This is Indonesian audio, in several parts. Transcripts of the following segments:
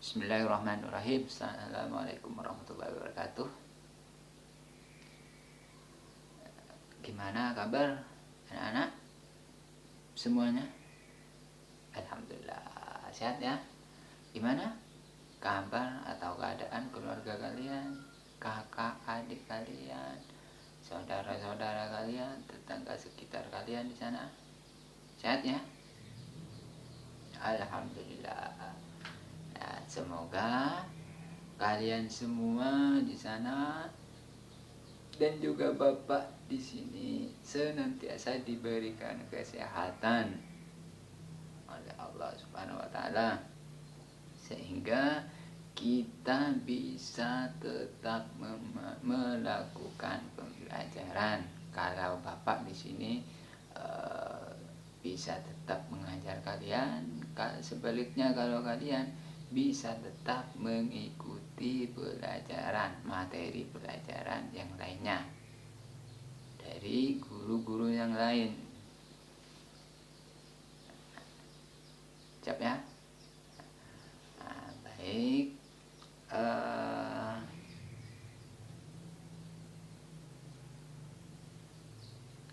Bismillahirrahmanirrahim. Assalamualaikum warahmatullahi wabarakatuh. Gimana kabar anak-anak semuanya? Alhamdulillah sehat ya. Gimana kabar atau keadaan keluarga kalian, kakak adik kalian, saudara-saudara kalian, tetangga sekitar kalian di sana? Sehat ya? Alhamdulillah. Nah, semoga kalian semua di sana dan juga Bapak di sini senantiasa diberikan kesehatan oleh Allah Subhanahu wa taala sehingga kita bisa tetap melakukan pembelajaran. Kalau Bapak di sini bisa tetap mengajar kalian, sebaliknya kalau kalian bisa tetap mengikuti pelajaran, materi pelajaran yang lainnya dari guru-guru yang lain. Siap ya? Nah, baik.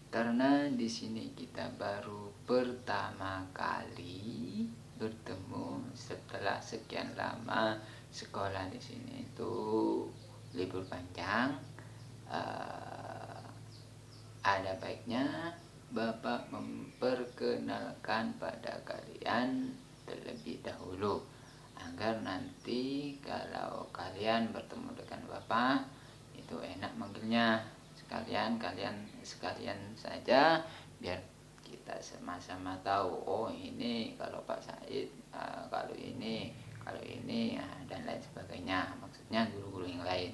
Karena di sini kita baru pertama kali bertemu setelah sekian lama sekolah di sini itu libur panjang. Ada baiknya Bapak memperkenalkan pada kalian terlebih dahulu agar nanti kalau kalian bertemu dengan Bapak itu enak manggilnya. Sekalian saja biar kita sama-sama tahu, oh ini kalau Pak Said, kalau ini dan lain sebagainya, maksudnya guru-guru yang lain.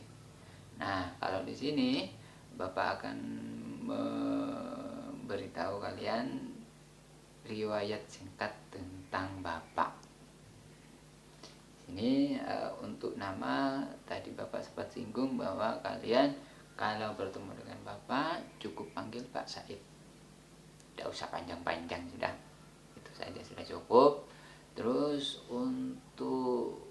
Nah, kalau di sini Bapak akan memberitahu kalian riwayat singkat tentang Bapak. Ini untuk nama tadi Bapak sempat singgung bahwa kalian kalau bertemu dengan Bapak cukup panggil Pak Said. Tidak usah panjang-panjang, sudah. Itu saja sudah cukup. Terus untuk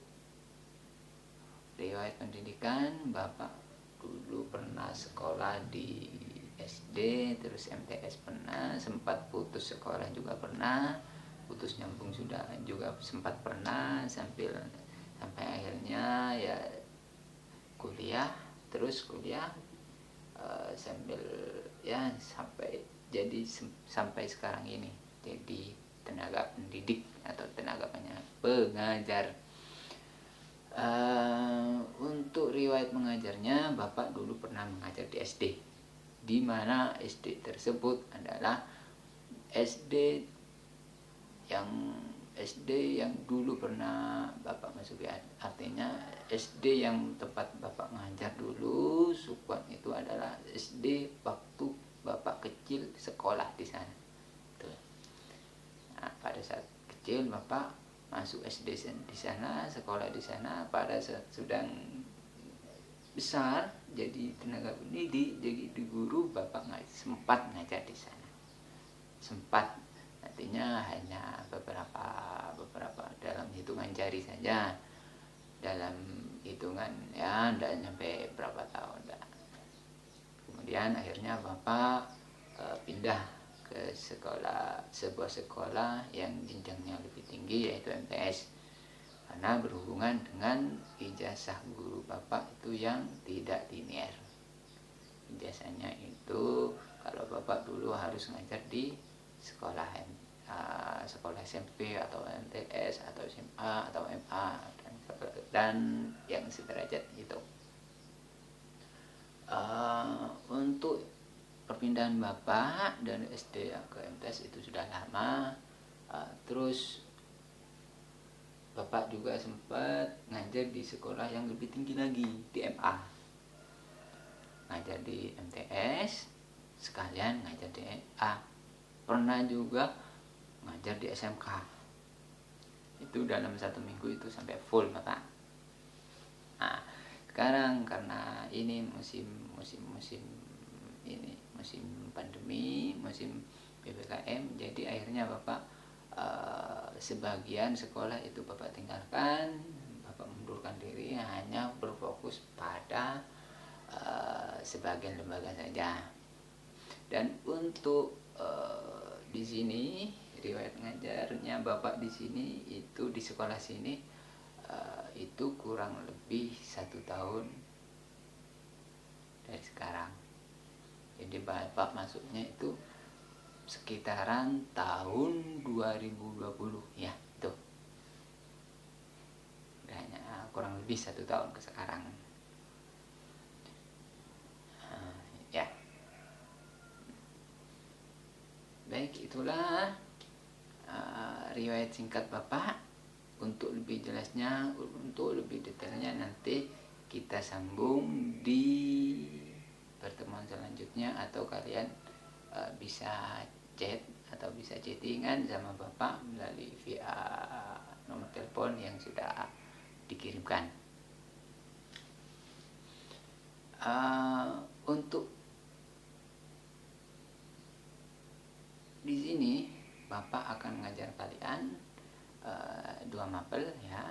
riwayat pendidikan, Bapak dulu pernah sekolah di SD, terus MTS pernah, sempat putus sekolah juga pernah, putus nyambung sudah juga sempat pernah, sampai akhirnya ya kuliah, terus kuliah sambil ya sampai sekarang ini jadi tenaga pendidik atau tenaga pengajar. Untuk riwayat mengajarnya, Bapak dulu pernah mengajar di SD, di mana SD tersebut adalah SD yang dulu pernah Bapak masuki, artinya SD yang tempat Bapak ngajar dulu Sukwan itu adalah SD waktu Bapak kecil sekolah di sana. Tuh. Nah, pada saat kecil Bapak masuk SD di sana, sekolah di sana. Pada saat sudah besar jadi tenaga pendidik, jadi guru, Bapak sempat ngajar di sana. Sempat, artinya hanya beberapa dalam hitungan jari saja, dalam hitungan ya tidak sampai berapa tahun. Kemudian akhirnya Bapak pindah ke sebuah sekolah yang jenjangnya lebih tinggi, yaitu MTS, karena berhubungan dengan ijazah guru Bapak itu yang tidak linear. Ijazahnya itu kalau Bapak dulu harus ngajar di sekolah SMP atau MTS atau SMA atau MA dan yang sederajat itu. Untuk perpindahan Bapak dari SD ke MTS itu sudah lama. Terus Bapak juga sempat ngajar di sekolah yang lebih tinggi lagi, di MA. Ngajar di MTS sekalian ngajar di MA. Pernah juga ngajar di SMK. Itu dalam 1 minggu itu sampai full Bapak. Nah, sekarang karena ini musim pandemi, musim PPKM, jadi akhirnya Bapak sebagian sekolah itu Bapak tinggalkan, Bapak mundurkan diri, hanya berfokus pada sebagian lembaga saja. Dan untuk di sini riwayat ngajarnya Bapak di sini itu di sekolah sini itu kurang lebih 1 tahun dari sekarang. Jadi Bapak masuknya itu sekitaran tahun 2020 ya, itu hanya kurang lebih 1 tahun ke sekarang. Ya, baik, itulah riwayat singkat Bapak. Untuk lebih jelasnya, untuk lebih detailnya nanti kita sambung di pertemuan selanjutnya, atau kalian bisa chat atau bisa chattingan sama Bapak melalui via nomor telepon yang sudah dikirimkan. Untuk di sini Bapak akan mengajar kalian 2 mapel ya,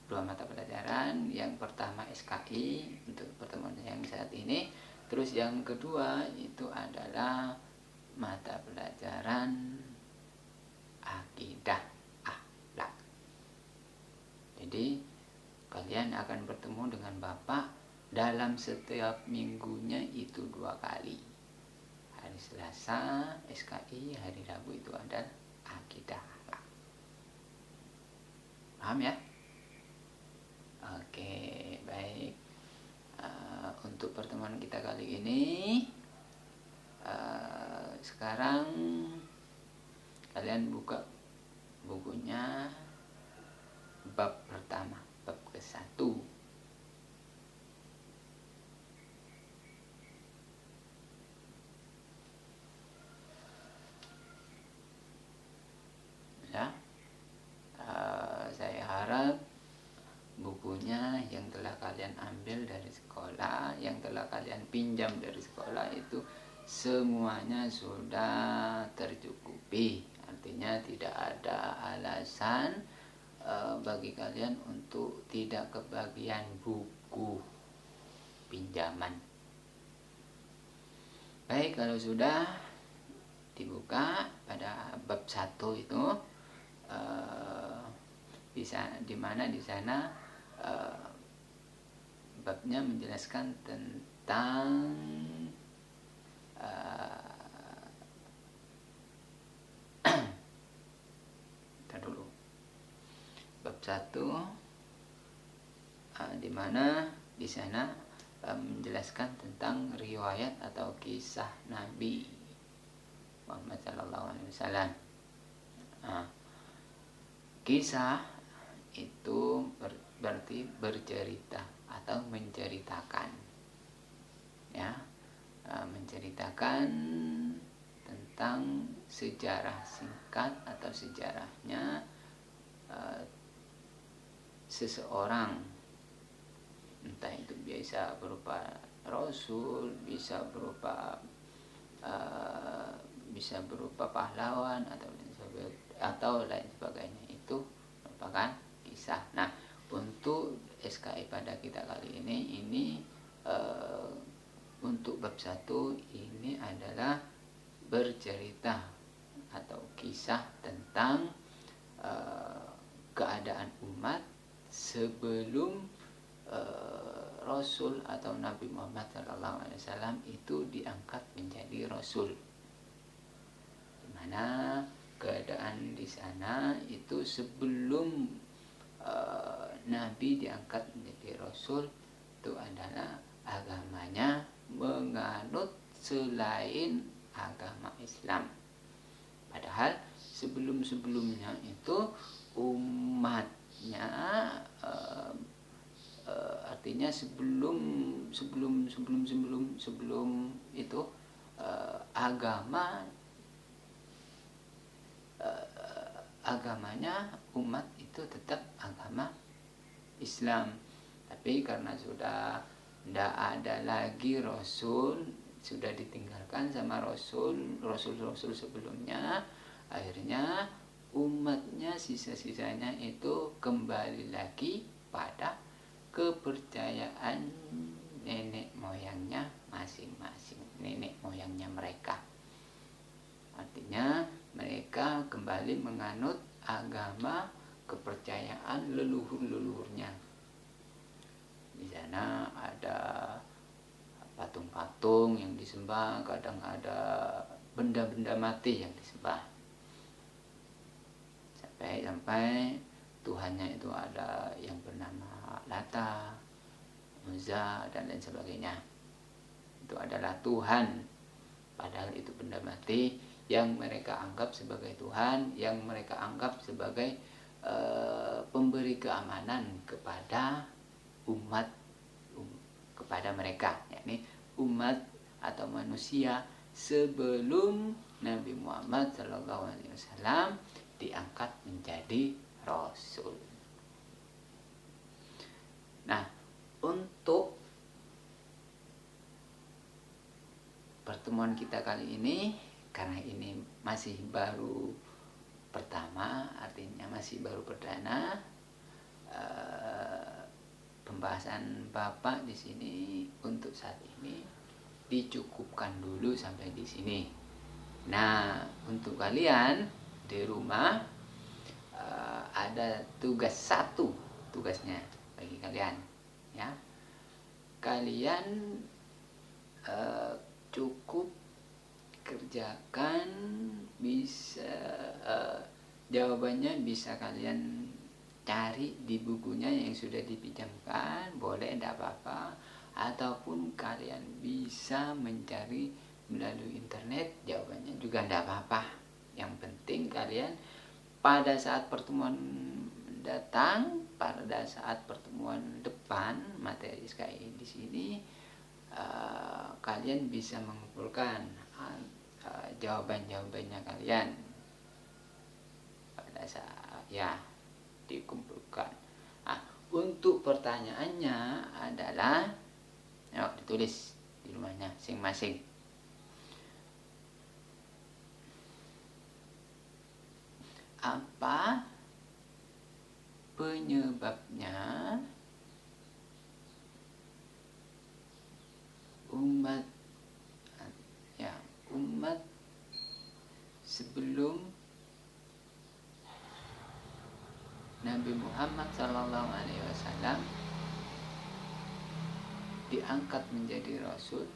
2 mata pelajaran. Yang pertama SKI untuk pertemuan yang saat ini, terus yang kedua itu adalah mata pelajaran akidah akhlak. Jadi kalian akan bertemu dengan Bapak dalam setiap minggunya itu 2 kali. Hari Selasa SKI, hari Rabu itu adalah akidah akhlak. Paham ya? Oke, baik. Untuk pertemuan kita kali ini, sekarang kalian buka bukunya bab pertama, bab ke-1. Ya, saya harap bukunya yang telah kalian ambil dari sekolah, yang telah kalian pinjam dari sekolah itu semuanya sudah tercukupi. Artinya tidak ada alasan bagi kalian untuk tidak kebagian buku pinjaman. Baik, kalau sudah dibuka pada bab 1 itu bisa dimana di sana babnya menjelaskan tentang dulu bab 1 dimana di sana menjelaskan tentang riwayat atau kisah Nabi Muhammad SAW. Kisah itu berarti bercerita atau menceritakan, ya, menceritakan tentang sejarah singkat atau sejarahnya seseorang, entah itu bisa berupa rasul, bisa berupa pahlawan atau lain sebagainya. Itu merupakan kisah. Nah, untuk SKI pada kita kali ini untuk bab 1 ini adalah bercerita atau kisah tentang keadaan umat sebelum Rasul atau Nabi Muhammad SAW itu diangkat menjadi Rasul. Dimana keadaan di sana itu sebelum Nabi diangkat menjadi Rasul itu adalah agamanya menganut selain agama Islam. Padahal sebelum-sebelumnya itu umatnya artinya sebelum itu agamanya umat itu tetap agama Islam. Tapi karena sudah tidak ada lagi Rasul, sudah ditinggalkan sama Rasul sebelumnya, akhirnya umatnya sisa-sisanya itu kembali lagi pada kepercayaan nenek moyangnya masing-masing, nenek moyangnya mereka. Artinya mereka kembali menganut agama kepercayaan leluhur-leluhurnya. Di sana ada patung-patung yang disembah, kadang ada benda-benda mati yang disembah. Sampai Tuhannya itu ada yang bernama Lata, Uzza, dan lain sebagainya. Itu adalah Tuhan, padahal itu benda mati yang mereka anggap sebagai Tuhan, yang mereka anggap sebagai pemberi keamanan kepada umat, kepada mereka, yakni umat atau manusia sebelum Nabi Muhammad SAW diangkat menjadi Rasul. Nah, untuk pertemuan kita kali ini, karena ini masih baru pertama, artinya masih baru perdana, pembahasan Bapak di sini untuk saat ini dicukupkan dulu sampai di sini. Nah, untuk kalian di rumah ada tugasnya bagi kalian, ya. Kalian cukup kerjakan, bisa jawabannya bisa kalian cari di bukunya yang sudah dipinjamkan, boleh, tidak apa-apa, ataupun kalian bisa mencari melalui internet, jawabannya juga tidak apa-apa. Yang penting kalian pada saat pertemuan datang, pada saat pertemuan depan materi SKI di sini, kalian bisa mengumpulkan jawaban-jawabannya kalian pada saat ya dikumpulkan. Untuk pertanyaannya adalah ditulis di rumahnya masing-masing. Apa penyebabnya umat sebelum Nabi Muhammad SAW diangkat menjadi Rasul,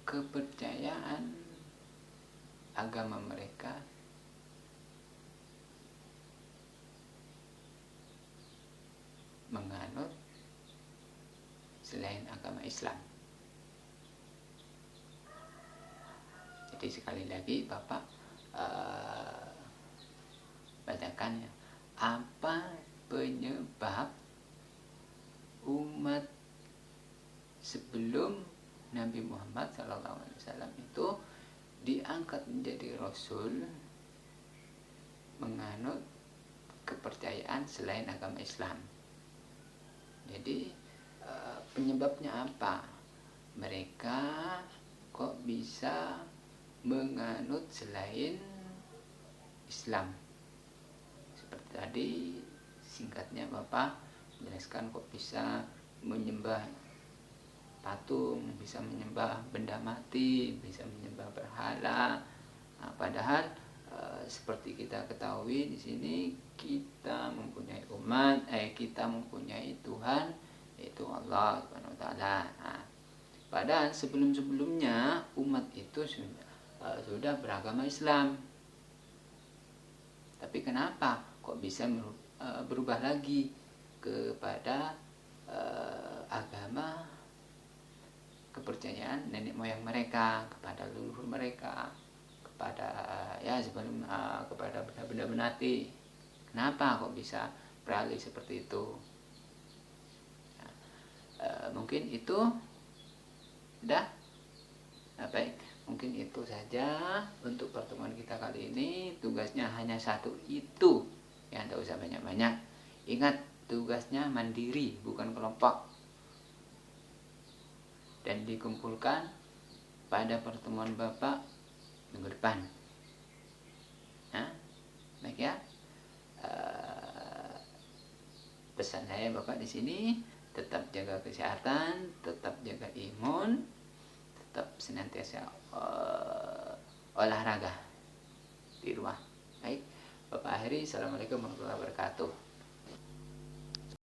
kepercayaan agama mereka menganut selain agama Islam. Jadi sekali lagi Bapak bacakan ya, apa penyebab umat sebelum Nabi Muhammad SAW itu diangkat menjadi Rasul menganut kepercayaan selain agama Islam. Jadi penyebabnya apa? Mereka kok bisa menganut selain Islam? Seperti tadi singkatnya Bapak menjelaskan kok bisa menyembah patung, bisa menyembah benda mati, bisa menyembah berhala. Padahal seperti kita ketahui di sini kita mempunyai kita mempunyai Tuhan, yaitu Allah Subhanahu wa taala. Padahal sebelum-sebelumnya umat itu sudah beragama Islam. Tapi kenapa kok bisa berubah lagi kepada agama kepercayaan nenek moyang mereka, kepada leluhur mereka, kepada kepada benda-benda mati? Kenapa kok bisa beralih seperti itu? Mungkin itu udah. Baik, mungkin itu saja untuk pertemuan kita kali ini. Tugasnya hanya satu itu, ya, tidak usah banyak-banyak. Ingat, tugasnya mandiri, bukan kelompok, dan dikumpulkan pada pertemuan Bapak minggu depan. Baik ya. pesan saya Bapak di sini, tetap jaga kesehatan, tetap jaga imun, tetap senantiasa olahraga di rumah. Baik, Bapak akhiri. Assalamualaikum warahmatullahi wabarakatuh.